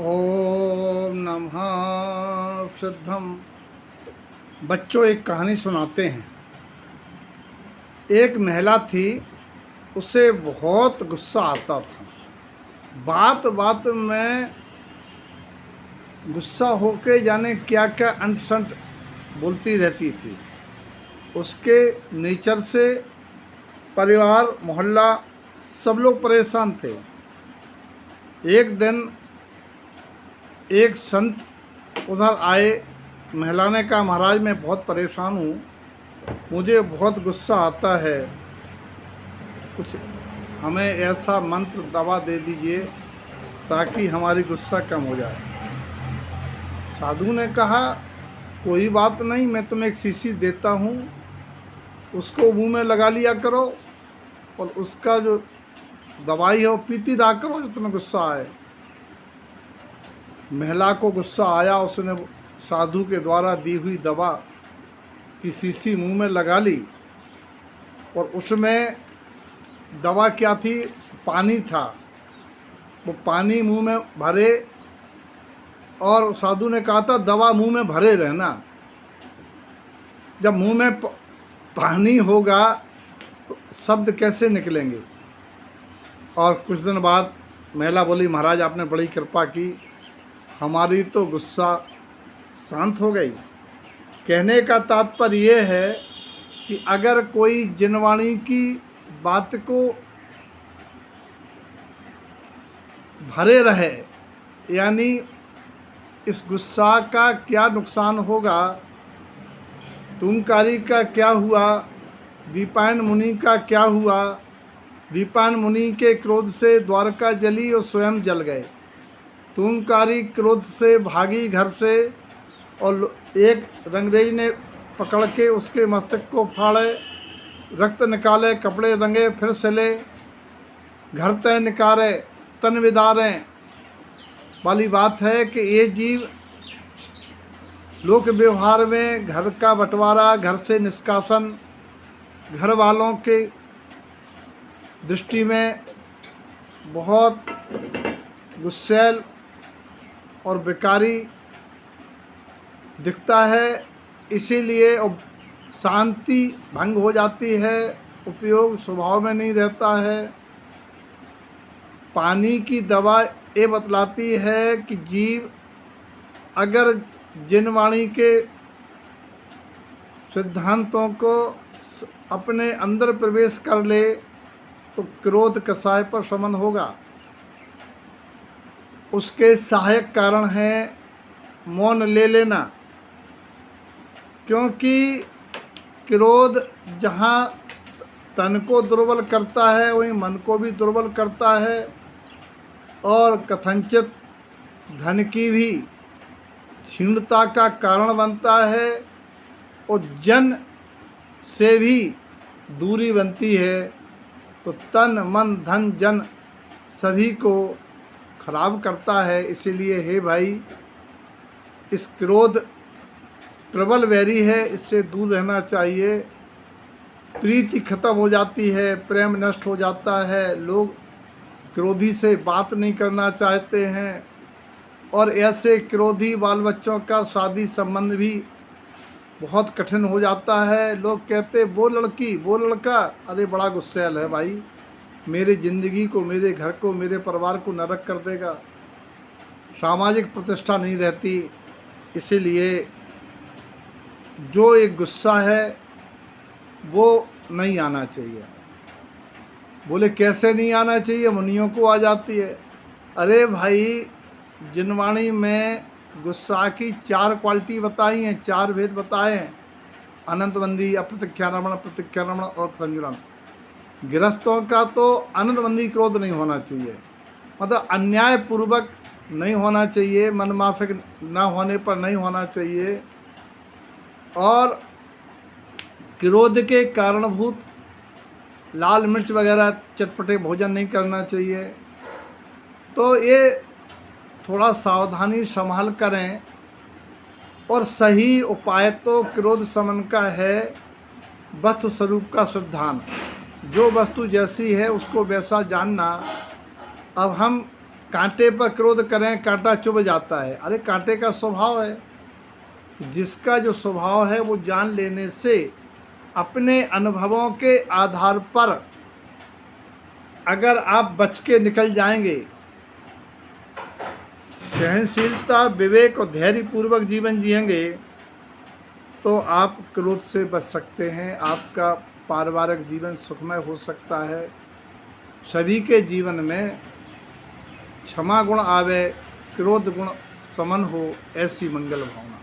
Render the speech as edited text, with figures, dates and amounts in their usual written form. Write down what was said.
ओम नमः सिद्धम। बच्चों, एक कहानी सुनाते हैं। एक महिला थी, उसे बहुत गुस्सा आता था। बात बात में गुस्सा होके जाने क्या क्या अंट संट बोलती रहती थी। उसके नेचर से परिवार मोहल्ला सब लोग परेशान थे। एक दिन एक संत उधर आए। महिला ने कहा, महाराज मैं बहुत परेशान हूँ, मुझे बहुत गुस्सा आता है, कुछ हमें ऐसा मंत्र दवा दे दीजिए ताकि हमारी गुस्सा कम हो जाए। साधु ने कहा, कोई बात नहीं, मैं तुम्हें एक शीशी देता हूँ, उसको मुंह में लगा लिया करो और उसका जो दवाई है वो पीती रहा करो जो तुम्हें गुस्सा आए। महिला को गुस्सा आया, उसने साधु के द्वारा दी हुई दवा की शीशी मुंह में लगा ली और उसमें दवा क्या थी, पानी था। वो पानी मुंह में भरे और साधु ने कहा था दवा मुंह में भरे रहना। जब मुंह में पानी होगा तो शब्द कैसे निकलेंगे। और कुछ दिन बाद महिला बोली, महाराज आपने बड़ी कृपा की, हमारी तो गुस्सा शांत हो गई। कहने का तात्पर्य ये है कि अगर कोई जिनवाणी की बात को भरे रहे, यानी इस गुस्सा का क्या नुकसान होगा, तुंगकारी का क्या हुआ, दीपायन मुनि का क्या हुआ। दीपायन मुनि के क्रोध से द्वारका जली और स्वयं जल गए। तुंगकारी क्रोध से भागी घर से और एक रंगरेज ने पकड़ के उसके मस्तक को फाड़े, रक्त निकाले, कपड़े रंगे, फिर सिले, घर तय निकारे, तन विदारें वाली बात है कि ये जीव लोक व्यवहार में घर का बंटवारा, घर से निष्कासन, घर वालों के दृष्टि में बहुत गुस्सैल और बेकारी दिखता है। इसीलिए शांति भंग हो जाती है, उपयोग स्वभाव में नहीं रहता है। पानी की दवा ये बतलाती है कि जीव अगर जिनवाणी के सिद्धांतों को अपने अंदर प्रवेश कर ले तो क्रोध कसाय पर शमन होगा। उसके सहायक कारण है मौन ले लेना, क्योंकि क्रोध जहाँ तन को दुर्बल करता है वहीं मन को भी दुर्बल करता है और कथनचित धन की भी क्षीणता का कारण बनता है और जन से भी दूरी बनती है। तो तन मन धन जन सभी को खराब करता है। इसीलिए हे भाई, इस क्रोध प्रबल वैरी है, इससे दूर रहना चाहिए। प्रीति खत्म हो जाती है, प्रेम नष्ट हो जाता है, लोग क्रोधी से बात नहीं करना चाहते हैं और ऐसे क्रोधी बाल बच्चों का शादी संबंध भी बहुत कठिन हो जाता है। लोग कहते वो लड़की वो लड़का, अरे बड़ा गुस्सैल है भाई, मेरी ज़िंदगी को, मेरे घर को, मेरे परिवार को नरक कर देगा, सामाजिक प्रतिष्ठा नहीं रहती। इसीलिए जो एक गुस्सा है वो नहीं आना चाहिए। बोले कैसे नहीं आना चाहिए, मुनियों को आ जाती है। अरे भाई, जिनवाणी में गुस्सा की 4 क्वालिटी बताई हैं, 4 भेद बताए हैं, अनंतबंदी, अप्रतिख्यारमण, प्रतिख्यारमण और संजुलन। गृहस्थों का तो अनंतबंदी क्रोध नहीं होना चाहिए, मतलब अन्यायपूर्वक नहीं होना चाहिए, मनमाफिक ना होने पर नहीं होना चाहिए और क्रोध के कारणभूत लाल मिर्च वगैरह चटपटे भोजन नहीं करना चाहिए। तो ये थोड़ा सावधानी संभाल करें। और सही उपाय तो क्रोध शमन का है वस्तु स्वरूप का सिद्धांत, जो वस्तु जैसी है उसको वैसा जानना। अब हम कांटे पर क्रोध करें कांटा चुभ जाता है। अरे कांटे का स्वभाव है। तो जिसका जो स्वभाव है वो जान लेने से अपने अनुभवों के आधार पर अगर आप बच के निकल जाएंगे, सहनशीलता, विवेक और धैर्य पूर्वक जीवन जिएंगे, तो आप क्रोध से बच सकते हैं। आपका पारिवारिक जीवन सुखमय हो सकता है। सभी के जीवन में क्षमा गुण आवे, क्रोध गुण समन हो, ऐसी मंगल भावना।